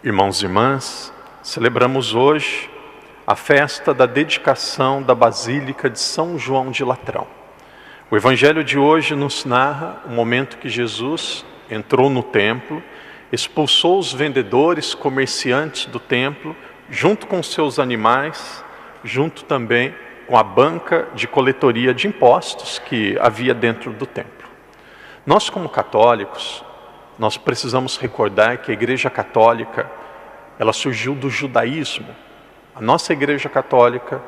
Irmãos e irmãs, celebramos hoje a festa da dedicação da Basílica de São João de Latrão. O Evangelho de hoje nos narra o momento que Jesus entrou no templo, expulsou os vendedores, comerciantes do templo, junto com seus animais, junto também com a banca de coletoria de impostos que havia dentro do templo. Nós, como católicos, nós precisamos recordar que a Igreja Católica, ela surgiu do judaísmo. A nossa Igreja Católica,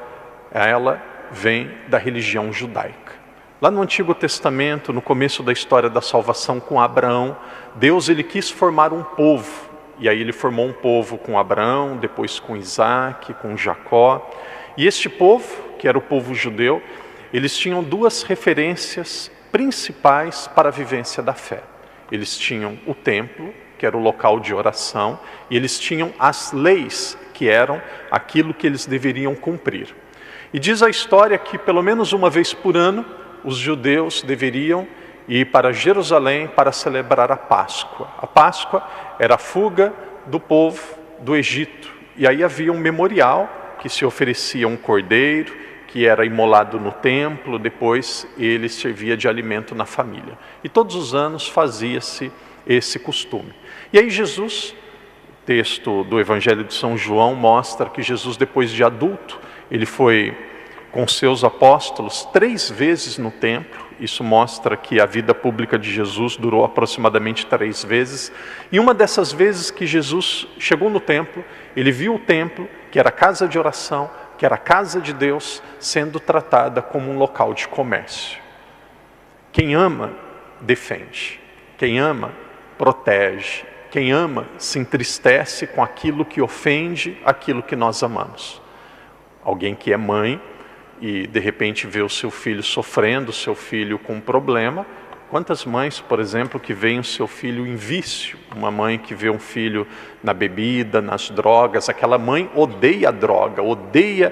ela vem da religião judaica. Lá no Antigo Testamento, no começo da história da salvação com Abraão, Deus ele quis formar um povo. E aí ele formou um povo com Abraão, depois com Isaac, com Jacó. E este povo, que era o povo judeu, eles tinham duas referências principais para a vivência da fé. Eles tinham o templo, que era o local de oração, e eles tinham as leis, que eram aquilo que eles deveriam cumprir. E diz a história que pelo menos uma vez por ano, os judeus deveriam ir para Jerusalém para celebrar a Páscoa. A Páscoa era a fuga do povo do Egito. E aí havia um memorial que se oferecia um cordeiro, que era imolado no templo, depois ele servia de alimento na família. E todos os anos fazia-se esse costume. E aí Jesus, o texto do Evangelho de São João mostra que Jesus, depois de adulto, ele foi com seus apóstolos 3 vezes no templo. Isso mostra que a vida pública de Jesus durou aproximadamente 3 vezes. E uma dessas vezes que Jesus chegou no templo, ele viu o templo, que era a casa de oração, que era a casa de Deus, sendo tratada como um local de comércio. Quem ama, defende. Quem ama, protege. Quem ama, se entristece com aquilo que ofende aquilo que nós amamos. Alguém que é mãe e de repente vê o seu filho sofrendo, o seu filho com um problema. Quantas mães, por exemplo, que veem o seu filho em vício? Uma mãe que vê um filho na bebida, nas drogas, aquela mãe odeia a droga, odeia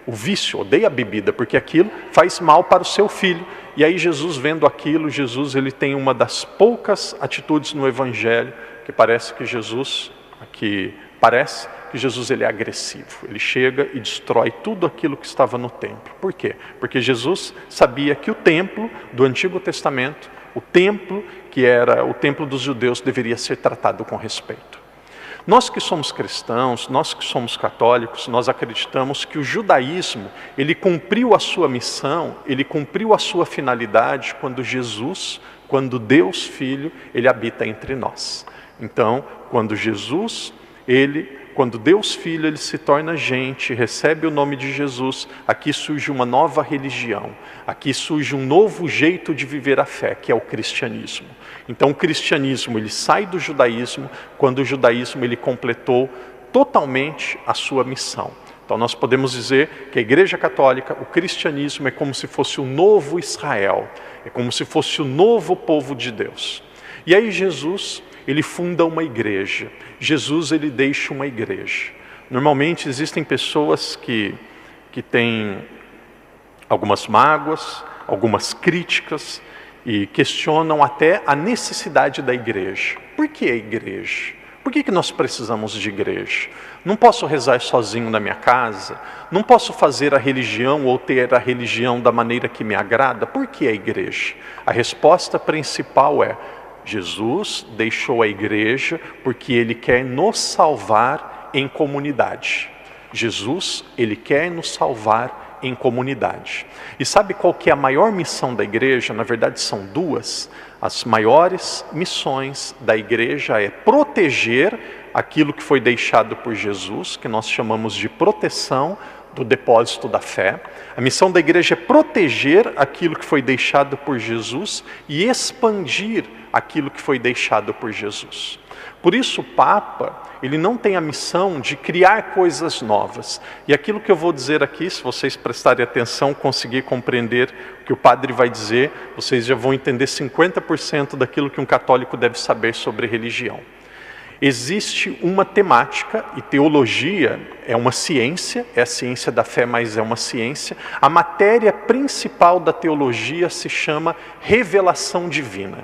o vício, odeia a bebida, porque aquilo faz mal para o seu filho. E aí Jesus, vendo aquilo, Jesus ele tem uma das poucas atitudes no Evangelho que parece que Jesus ele é agressivo. Ele chega e destrói tudo aquilo que estava no templo. Por quê? Porque Jesus sabia que o templo do Antigo Testamento, o templo que era o templo dos judeus, deveria ser tratado com respeito. Nós que somos cristãos, nós que somos católicos, nós acreditamos que o judaísmo, ele cumpriu a sua missão, ele cumpriu a sua finalidade quando Jesus, quando Deus Filho, ele habita entre nós. Então, quando Deus Filho ele se torna gente, recebe o nome de Jesus, aqui surge uma nova religião, aqui surge um novo jeito de viver a fé, que é o cristianismo. Então o cristianismo ele sai do judaísmo, quando o judaísmo ele completou totalmente a sua missão. Então nós podemos dizer que a Igreja Católica, o cristianismo é como se fosse o novo Israel, é como se fosse o novo povo de Deus. E aí Jesus ele funda uma igreja. Jesus ele deixa uma igreja. Normalmente existem pessoas que têm algumas mágoas, algumas críticas e questionam até a necessidade da igreja. Por que a igreja? Por que nós precisamos de igreja? Não posso rezar sozinho na minha casa? Não posso fazer a religião ou ter a religião da maneira que me agrada? Por que a igreja? A resposta principal é: Jesus deixou a igreja porque Ele quer nos salvar em comunidade. Jesus, Ele quer nos salvar em comunidade. E sabe qual que é a maior missão da igreja? Na verdade são 2. As maiores missões da igreja é proteger aquilo que foi deixado por Jesus, que nós chamamos de proteção do depósito da fé. A missão da igreja é proteger aquilo que foi deixado por Jesus e expandir aquilo que foi deixado por Jesus. Por isso o Papa, ele não tem a missão de criar coisas novas. E aquilo que eu vou dizer aqui, se vocês prestarem atenção, conseguir compreender o que o padre vai dizer, vocês já vão entender 50% daquilo que um católico deve saber sobre religião. Existe uma temática, e teologia é uma ciência, é a ciência da fé, mas é uma ciência. A matéria principal da teologia se chama revelação divina.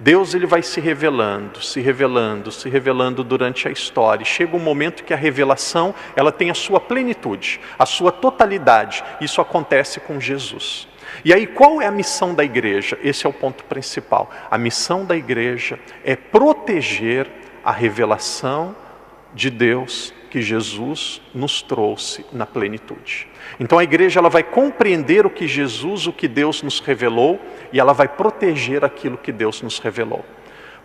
Deus ele vai se revelando, se revelando, se revelando durante a história. E chega um momento que a revelação ela tem a sua plenitude, a sua totalidade. Isso acontece com Jesus. E aí qual é a missão da igreja? Esse é o ponto principal. A missão da igreja é proteger a revelação de Deus que Jesus nos trouxe na plenitude. Então a igreja ela vai compreender o que Jesus, o que Deus nos revelou, e ela vai proteger aquilo que Deus nos revelou.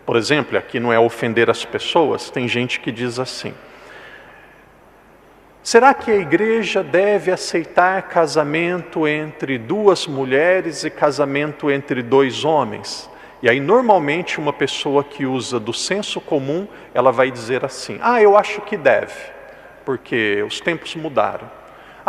Por exemplo, aqui não é ofender as pessoas, tem gente que diz assim: será que a igreja deve aceitar casamento entre duas mulheres e casamento entre dois homens? E aí normalmente uma pessoa que usa do senso comum, ela vai dizer assim: eu acho que deve, porque os tempos mudaram.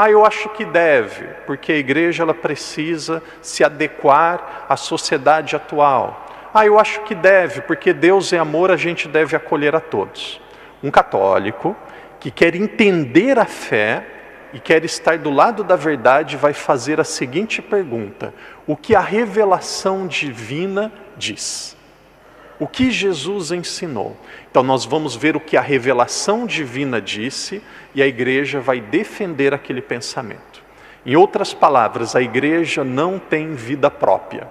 Eu acho que deve, porque a igreja ela precisa se adequar à sociedade atual. Eu acho que deve, porque Deus é amor, a gente deve acolher a todos. Um católico que quer entender a fé e quer estar do lado da verdade vai fazer a seguinte pergunta: o que a revelação divina diz? O que Jesus ensinou? Então nós vamos ver o que a revelação divina disse e a igreja vai defender aquele pensamento. Em outras palavras, a igreja não tem vida própria.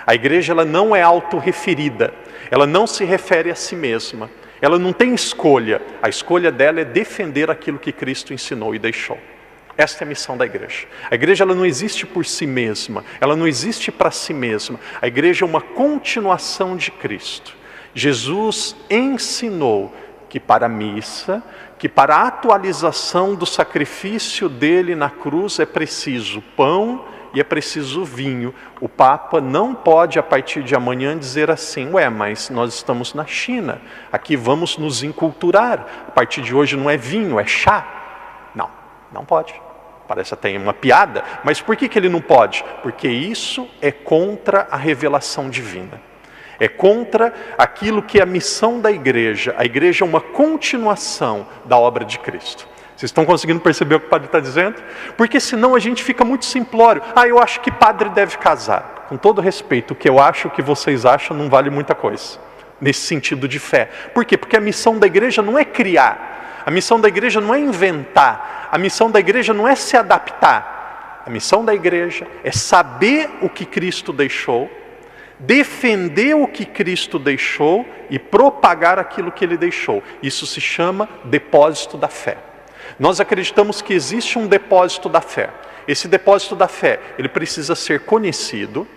A igreja ela não é autorreferida, ela não se refere a si mesma, ela não tem escolha. A escolha dela é defender aquilo que Cristo ensinou e deixou. Esta é a missão da igreja. A igreja ela não existe por si mesma, ela não existe para si mesma. A igreja é uma continuação de Cristo. Jesus ensinou que para a missa, que para a atualização do sacrifício dele na cruz é preciso pão e é preciso vinho. O Papa não pode a partir de amanhã dizer assim: mas nós estamos na China, aqui vamos nos enculturar, a partir de hoje não é vinho, é chá. Não pode. Parece até uma piada, mas por que ele não pode? Porque isso é contra a revelação divina. É contra aquilo que é a missão da igreja. A igreja é uma continuação da obra de Cristo. Vocês estão conseguindo perceber o que o padre está dizendo? Porque senão a gente fica muito simplório. Eu acho que padre deve casar. Com todo respeito, o que eu acho, o que vocês acham, não vale muita coisa. Nesse sentido de fé. Por quê? Porque a missão da igreja não é criar. A missão da igreja não é inventar. A missão da igreja não é se adaptar. A missão da igreja é saber o que Cristo deixou, defender o que Cristo deixou e propagar aquilo que Ele deixou. Isso se chama depósito da fé. Nós acreditamos que existe um depósito da fé. Esse depósito da fé, ele precisa ser conhecido,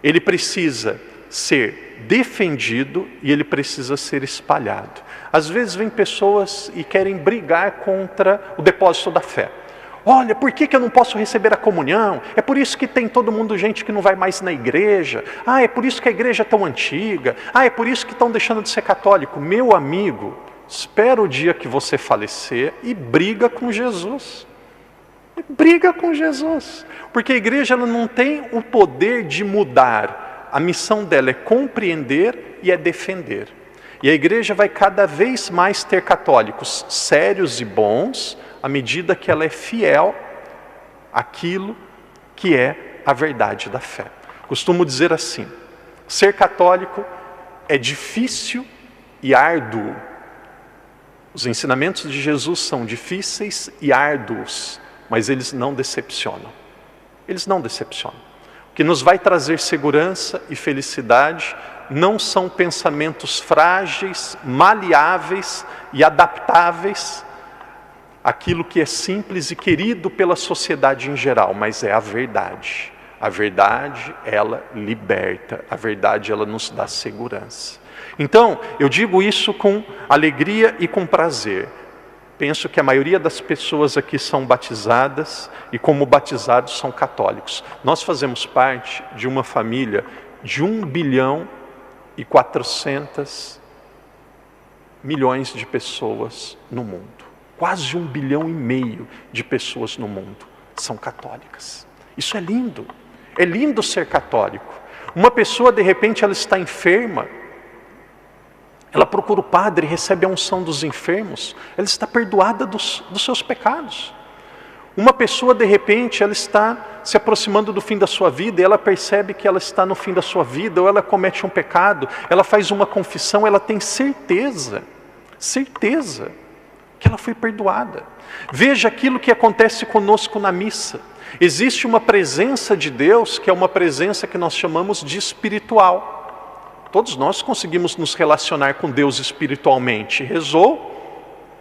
ele precisa ser defendido e ele precisa ser espalhado. Às vezes vem pessoas e querem brigar contra o depósito da fé. Olha, por que eu não posso receber a comunhão? É por isso que tem todo mundo gente que não vai mais na igreja. É por isso que a igreja é tão antiga. É por isso que estão deixando de ser católico. Meu amigo, espera o dia que você falecer e briga com Jesus. Briga com Jesus. Porque a igreja ela não tem o poder de mudar. A missão dela é compreender e é defender. E a igreja vai cada vez mais ter católicos sérios e bons, à medida que ela é fiel àquilo que é a verdade da fé. Costumo dizer assim: ser católico é difícil e árduo. Os ensinamentos de Jesus são difíceis e árduos, mas eles não decepcionam. Eles não decepcionam. O que nos vai trazer segurança e felicidade não são pensamentos frágeis, maleáveis e adaptáveis àquilo que é simples e querido pela sociedade em geral, mas é a verdade. A verdade, ela liberta. A verdade, ela nos dá segurança. Então, eu digo isso com alegria e com prazer. Penso que a maioria das pessoas aqui são batizadas e como batizados são católicos. Nós fazemos parte de uma família de 1,4 bilhão de pessoas no mundo. Quase 1,5 bilhão de pessoas no mundo são católicas. Isso é lindo. É lindo ser católico. Uma pessoa, de repente, ela está enferma. Ela procura o padre, recebe a unção dos enfermos. Ela está perdoada dos seus pecados. Uma pessoa, de repente, ela está se aproximando do fim da sua vida e ela percebe que ela está no fim da sua vida, ou ela comete um pecado, ela faz uma confissão, ela tem certeza que ela foi perdoada. Veja aquilo que acontece conosco na missa. Existe uma presença de Deus, que é uma presença que nós chamamos de espiritual. Todos nós conseguimos nos relacionar com Deus espiritualmente. Rezou,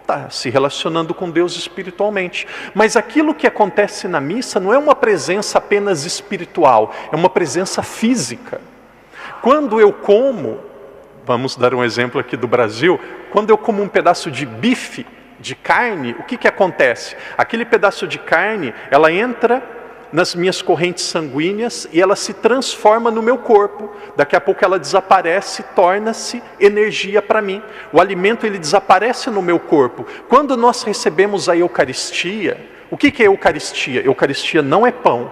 está se relacionando com Deus espiritualmente. Mas aquilo que acontece na missa não é uma presença apenas espiritual, é uma presença física. Quando eu como, vamos dar um exemplo aqui do Brasil, quando eu como um pedaço de bife, de carne, o que acontece? Aquele pedaço de carne, ela entra nas minhas correntes sanguíneas e ela se transforma no meu corpo. Daqui a pouco ela desaparece, torna-se energia para mim. O alimento, ele desaparece no meu corpo. Quando nós recebemos a Eucaristia, o que é Eucaristia? Eucaristia não é pão.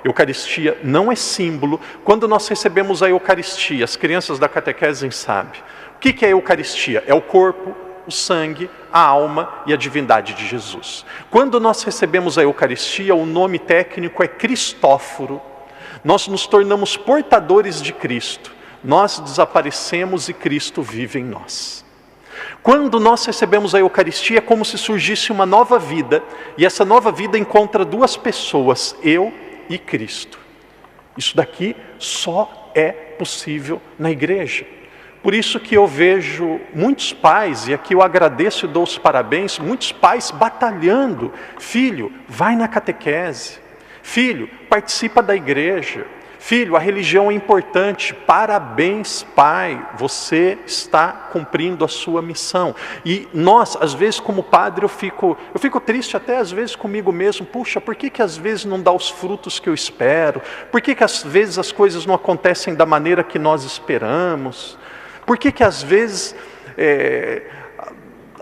Eucaristia não é símbolo. Quando nós recebemos a Eucaristia, as crianças da catequese sabem. O que é a Eucaristia? É o corpo, o sangue, a alma e a divindade de Jesus. Quando nós recebemos a Eucaristia, o nome técnico é Cristóforo. Nós nos tornamos portadores de Cristo. Nós desaparecemos e Cristo vive em nós. Quando nós recebemos a Eucaristia, é como se surgisse uma nova vida. E essa nova vida encontra duas pessoas, eu e Cristo. Isso daqui só é possível na igreja. Por isso que eu vejo muitos pais, e aqui eu agradeço e dou os parabéns, muitos pais batalhando. Filho, vai na catequese. Filho, participa da igreja. Filho, a religião é importante. Parabéns, pai, você está cumprindo a sua missão. E nós, às vezes como padre, eu fico triste até às vezes comigo mesmo. Puxa, por que às vezes não dá os frutos que eu espero? Por que às vezes as coisas não acontecem da maneira que nós esperamos? Por que às vezes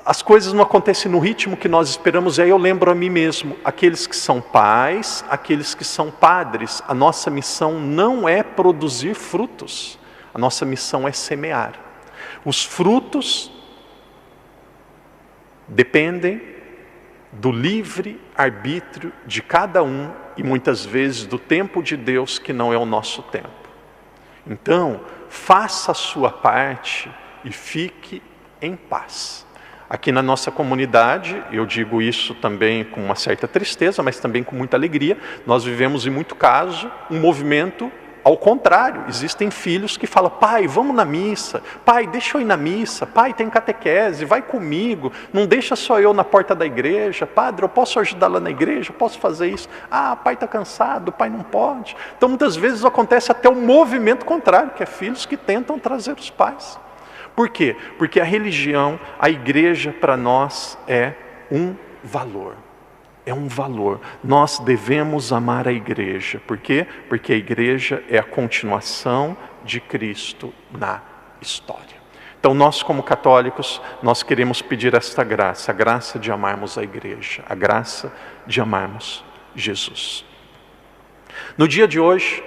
as coisas não acontecem no ritmo que nós esperamos? E aí eu lembro a mim mesmo, aqueles que são pais, aqueles que são padres, a nossa missão não é produzir frutos, a nossa missão é semear. Os frutos dependem do livre arbítrio de cada um e muitas vezes do tempo de Deus, que não é o nosso tempo. Então, faça a sua parte e fique em paz. Aqui na nossa comunidade, eu digo isso também com uma certa tristeza, mas também com muita alegria, nós vivemos em muito caso um movimento ao contrário. Existem filhos que falam: pai, vamos na missa, pai, deixa eu ir na missa, pai, tem catequese, vai comigo, não deixa só eu na porta da igreja, padre, eu posso ajudar lá na igreja, eu posso fazer isso, pai está cansado, pai não pode. Então muitas vezes acontece até o movimento contrário, que é filhos que tentam trazer os pais. Por quê? Porque a religião, a igreja para nós é um valor. É um valor. Nós devemos amar a igreja. Por quê? Porque a igreja é a continuação de Cristo na história. Então nós, como católicos, nós queremos pedir esta graça, a graça de amarmos a igreja, a graça de amarmos Jesus. No dia de hoje,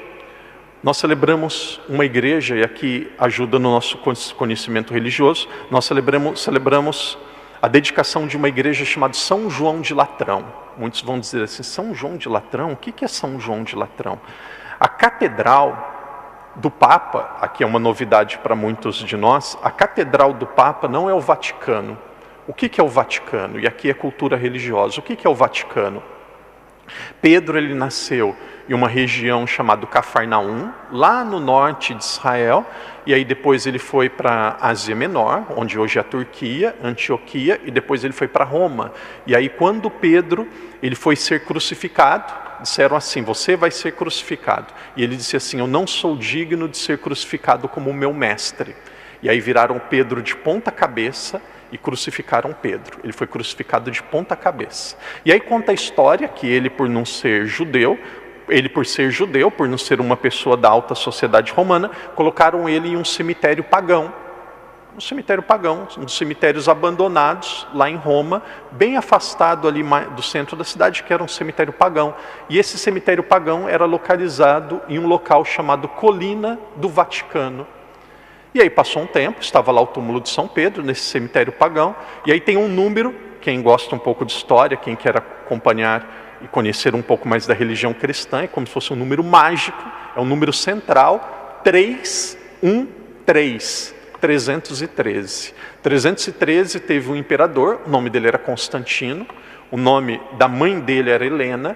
nós celebramos uma igreja, e aqui ajuda no nosso conhecimento religioso, nós celebramos a dedicação de uma igreja chamada São João de Latrão. Muitos vão dizer assim: São João de Latrão? O que é São João de Latrão? A catedral do Papa, aqui é uma novidade para muitos de nós, a catedral do Papa não é o Vaticano. O que é o Vaticano? E aqui é cultura religiosa. O que é o Vaticano? Pedro, ele nasceu em uma região chamada Cafarnaum, lá no norte de Israel, e aí depois ele foi para a Ásia Menor, onde hoje é a Turquia, Antioquia, e depois ele foi para Roma. E aí quando Pedro ele foi ser crucificado, disseram assim: você vai ser crucificado. E ele disse assim: eu não sou digno de ser crucificado como o meu mestre. E aí viraram Pedro de ponta cabeça e crucificaram Pedro. Ele foi crucificado de ponta cabeça. E aí conta a história que ele, por ser judeu, por não ser uma pessoa da alta sociedade romana, colocaram ele em um cemitério pagão. Um cemitério pagão, um dos cemitérios abandonados lá em Roma, bem afastado ali do centro da cidade, que era um cemitério pagão. E esse cemitério pagão era localizado em um local chamado Colina do Vaticano. E aí passou um tempo, estava lá o túmulo de São Pedro, nesse cemitério pagão, e aí tem um número, quem gosta um pouco de história, quem quer acompanhar e conhecer um pouco mais da religião cristã, é como se fosse um número mágico, é um número central, 313. 313. 313 teve um imperador, o nome dele era Constantino, o nome da mãe dele era Helena.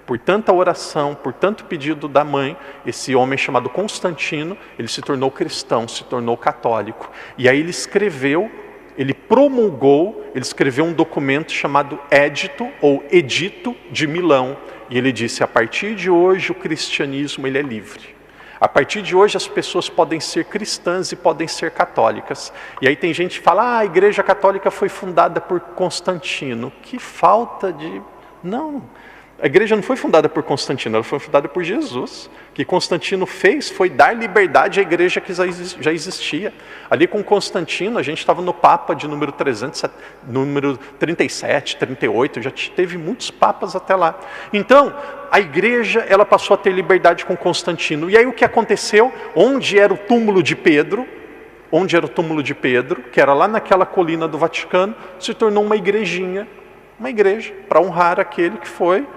Por tanta oração, por tanto pedido da mãe, esse homem chamado Constantino, ele se tornou cristão, se tornou católico. E aí ele escreveu, ele promulgou, ele escreveu um documento chamado Édito ou Edito de Milão. E ele disse: a partir de hoje o cristianismo ele é livre. A partir de hoje as pessoas podem ser cristãs e podem ser católicas. E aí tem gente que fala: a igreja católica foi fundada por Constantino. Que falta de... Não, a igreja não foi fundada por Constantino, ela foi fundada por Jesus. O que Constantino fez foi dar liberdade à igreja que já existia. Ali com Constantino, a gente estava no Papa de número 37, 38, já teve muitos papas até lá. Então, a igreja ela passou a ter liberdade com Constantino. E aí o que aconteceu? Onde era o túmulo de Pedro, que era lá naquela colina do Vaticano, se tornou uma igrejinha, uma igreja, para honrar aquele que foi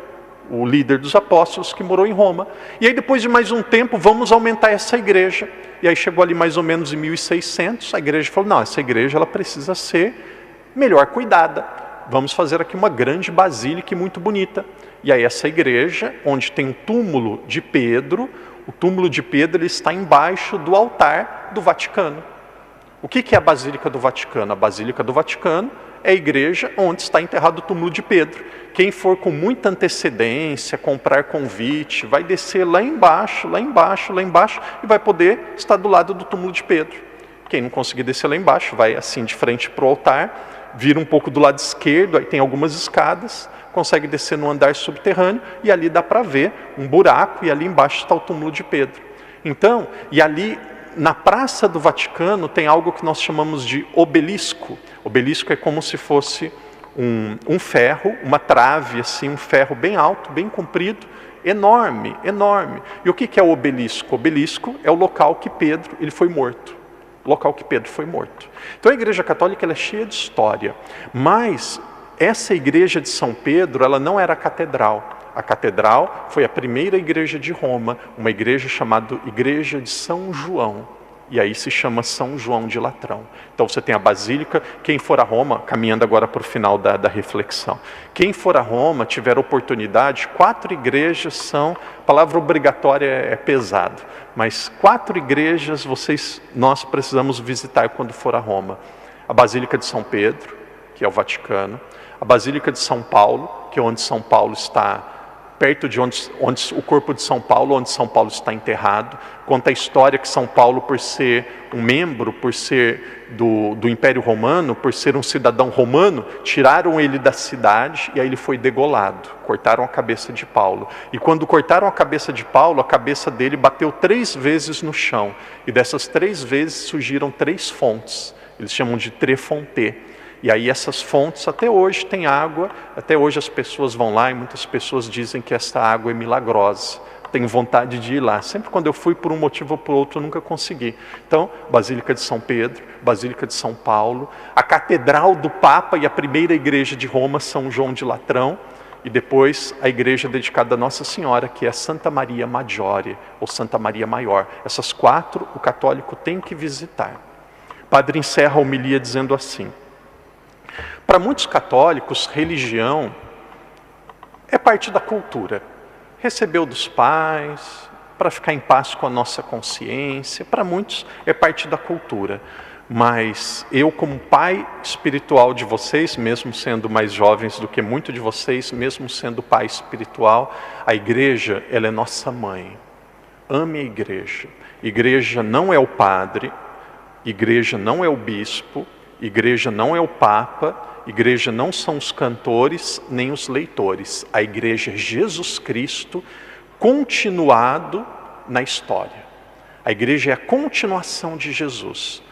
o líder dos apóstolos que morou em Roma. E aí depois de mais um tempo, vamos aumentar essa igreja. E aí chegou ali mais ou menos em 1600, a igreja falou: não, essa igreja ela precisa ser melhor cuidada. Vamos fazer aqui uma grande basílica muito bonita. E aí essa igreja, onde tem o túmulo de Pedro, o túmulo de Pedro ele está embaixo do altar do Vaticano. O que é a Basílica do Vaticano? A Basílica do Vaticano é a igreja onde está enterrado o túmulo de Pedro. Quem for com muita antecedência, comprar convite, vai descer lá embaixo, e vai poder estar do lado do túmulo de Pedro. Quem não conseguir descer lá embaixo, vai assim de frente para o altar, vira um pouco do lado esquerdo, aí tem algumas escadas, consegue descer no andar subterrâneo, e ali dá para ver um buraco, e ali embaixo está o túmulo de Pedro. Então, e ali na Praça do Vaticano tem algo que nós chamamos de obelisco. Obelisco é como se fosse um ferro, uma trave, assim, um ferro bem alto, bem comprido, enorme, enorme. E o que é o obelisco? O obelisco é o local que Pedro ele foi morto. O local que Pedro foi morto. Então a Igreja Católica ela é cheia de história, mas essa igreja de São Pedro ela não era catedral. A catedral foi a primeira igreja de Roma, uma igreja chamada Igreja de São João. E aí se chama São João de Latrão. Então você tem a Basílica, quem for a Roma, caminhando agora para o final da reflexão. Quem for a Roma, tiver oportunidade, 4 igrejas são, palavra obrigatória é pesado, mas 4 igrejas nós precisamos visitar quando for a Roma. A Basílica de São Pedro, que é o Vaticano. A Basílica de São Paulo, que é onde São Paulo está, perto de onde o corpo de São Paulo, onde São Paulo está enterrado. Conta a história que São Paulo, por ser um membro, por ser do Império Romano, por ser um cidadão romano, tiraram ele da cidade e aí ele foi degolado. Cortaram a cabeça de Paulo. E quando cortaram a cabeça de Paulo, a cabeça dele bateu 3 vezes no chão. E dessas 3 vezes surgiram 3 fontes. Eles chamam de Trefonté. E aí essas fontes até hoje têm água, até hoje as pessoas vão lá e muitas pessoas dizem que essa água é milagrosa. Tenho vontade de ir lá. Sempre quando eu fui por um motivo ou por outro, eu nunca consegui. Então, Basílica de São Pedro, Basílica de São Paulo, a Catedral do Papa e a primeira igreja de Roma, São João de Latrão, e depois a igreja dedicada a Nossa Senhora, que é Santa Maria Maggiore, ou Santa Maria Maior. Essas 4 o católico tem que visitar. O padre encerra a homilia dizendo assim: para muitos católicos, religião é parte da cultura. Recebeu dos pais, para ficar em paz com a nossa consciência. Para muitos é parte da cultura. Mas eu, como pai espiritual de vocês, mesmo sendo mais jovens do que muito de vocês, mesmo sendo pai espiritual, a igreja, ela é nossa mãe. Ame a igreja. Igreja não é o padre, igreja não é o bispo, igreja não é o papa, igreja não são os cantores, nem os leitores. A igreja é Jesus Cristo continuado na história. A igreja é a continuação de Jesus.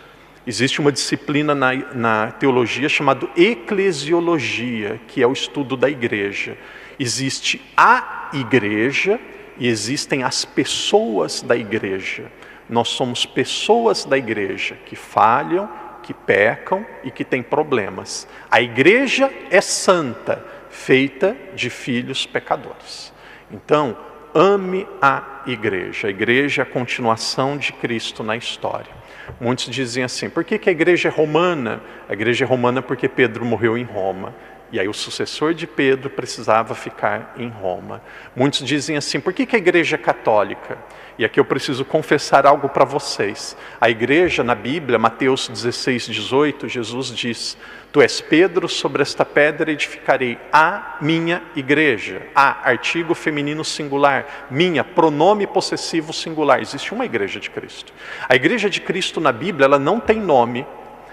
Existe uma disciplina na teologia chamada eclesiologia, que é o estudo da igreja. Existe a igreja e existem as pessoas da igreja. Nós somos pessoas da igreja que falham, que pecam e que têm problemas. A igreja é santa, feita de filhos pecadores. Então, ame a igreja. A igreja é a continuação de Cristo na história. Muitos dizem assim, por que a igreja é romana? A igreja é romana porque Pedro morreu em Roma. E aí o sucessor de Pedro precisava ficar em Roma. Muitos dizem assim, por que a igreja é católica? E aqui eu preciso confessar algo para vocês. A igreja na Bíblia, Mateus 16, 18, Jesus diz, tu és Pedro, sobre esta pedra edificarei a minha igreja. A, artigo feminino singular, minha, pronome possessivo singular. Existe uma igreja de Cristo. A igreja de Cristo na Bíblia, ela não tem nome.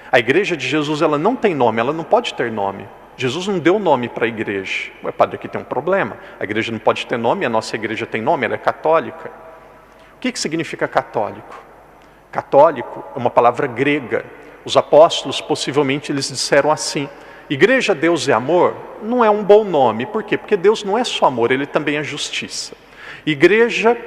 A igreja de Jesus, ela não tem nome, ela não pode ter nome. Jesus não deu nome para a igreja. Ué, padre, aqui tem um problema. A igreja não pode ter nome, a nossa igreja tem nome, ela é católica. O que significa católico? Católico é uma palavra grega. Os apóstolos, possivelmente, eles disseram assim, igreja, Deus é amor, não é um bom nome. Por quê? Porque Deus não é só amor, Ele também é justiça. Igreja,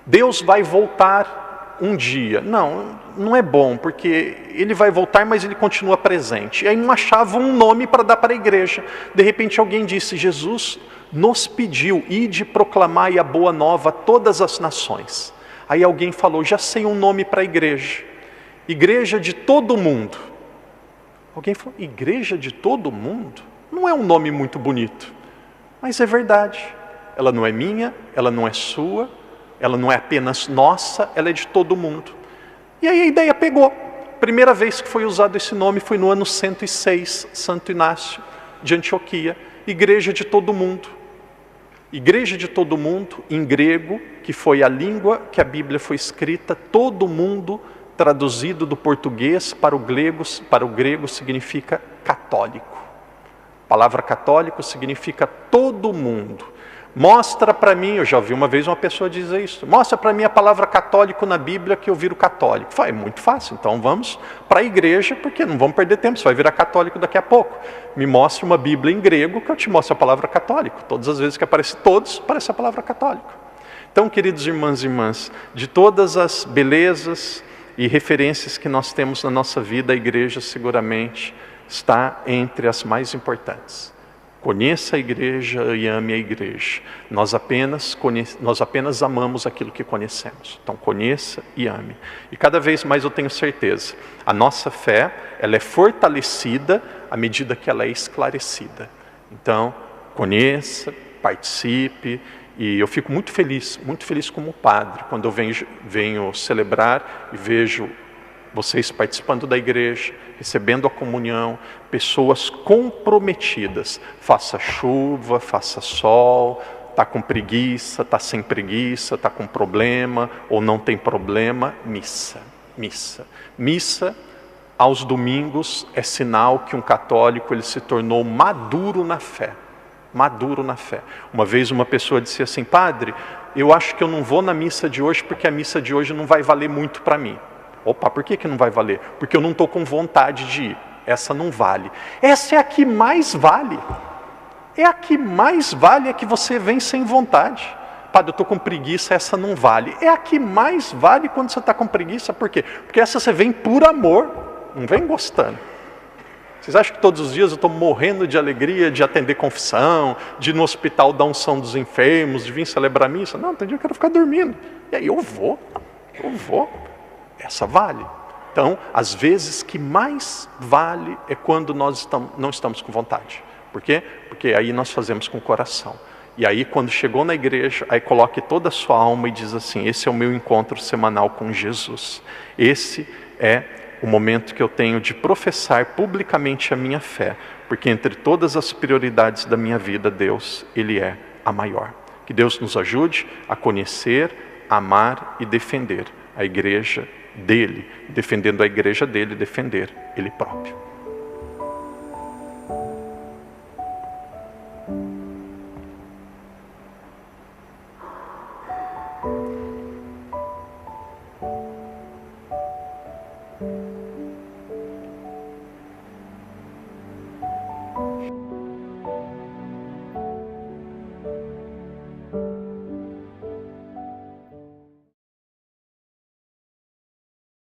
Deus vai voltar um dia. Não é bom, porque Ele vai voltar, mas Ele continua presente. E aí não achava um nome para dar para a igreja. De repente alguém disse, Jesus nos pediu, ide proclamai a boa nova a todas as nações. Aí alguém falou, já sei um nome para a igreja. Igreja de todo mundo. Alguém falou, igreja de todo mundo? Não é um nome muito bonito, mas é verdade. Ela não é minha, ela não é sua, ela não é apenas nossa, ela é de todo mundo. E aí a ideia pegou. Primeira vez que foi usado esse nome foi no ano 106, Santo Inácio de Antioquia. Igreja de todo mundo. Igreja de todo mundo, em grego, que foi a língua que a Bíblia foi escrita, todo mundo, traduzido do português para o grego significa católico. A palavra católico significa todo mundo. Mostra para mim, eu já ouvi uma vez uma pessoa dizer isso, mostra para mim a palavra católico na Bíblia que eu viro católico. É muito fácil, então vamos para a igreja, porque não vamos perder tempo, você vai virar católico daqui a pouco. Me mostre uma Bíblia em grego que eu te mostre a palavra católico. Todas as vezes que aparece todos, aparece a palavra católico. Então, queridos irmãos e irmãs, de todas as belezas e referências que nós temos na nossa vida, a igreja seguramente está entre as mais importantes. Conheça a igreja e ame a igreja. Nós apenas amamos aquilo que conhecemos. Então conheça e ame. E cada vez mais eu tenho certeza, a nossa fé, ela é fortalecida à medida que ela é esclarecida. Então, conheça, participe, e eu fico muito feliz como padre, quando eu venho celebrar e vejo vocês participando da igreja, recebendo a comunhão, pessoas comprometidas, faça chuva, faça sol, está com preguiça, está sem preguiça, está com problema ou não tem problema, missa aos domingos é sinal que um católico ele se tornou maduro na fé. Uma vez uma pessoa disse assim, padre, eu acho que eu não vou na missa de hoje porque a missa de hoje não vai valer muito para mim. Opa, por que não vai valer? Porque eu não estou com vontade de ir. Essa não vale. Essa é a que mais vale. É a que mais vale, é que você vem sem vontade. Padre, eu estou com preguiça, essa não vale. É a que mais vale quando você está com preguiça. Por quê? Porque essa você vem por amor, não vem gostando. Vocês acham que todos os dias eu estou morrendo de alegria de atender confissão, de ir no hospital dar unção dos enfermos, de vir celebrar a missa? Não, tem dia que eu quero ficar dormindo. E aí eu vou. Essa vale. Então, às vezes que mais vale é quando nós não estamos com vontade. Por quê? Porque aí nós fazemos com o coração. E aí quando chegou na igreja, aí coloque toda a sua alma e diz assim, esse é o meu encontro semanal com Jesus. Esse é o momento que eu tenho de professar publicamente a minha fé. Porque entre todas as prioridades da minha vida, Deus, Ele é a maior. Que Deus nos ajude a conhecer, amar e defender a igreja dele, defendendo a igreja dele, defender ele próprio.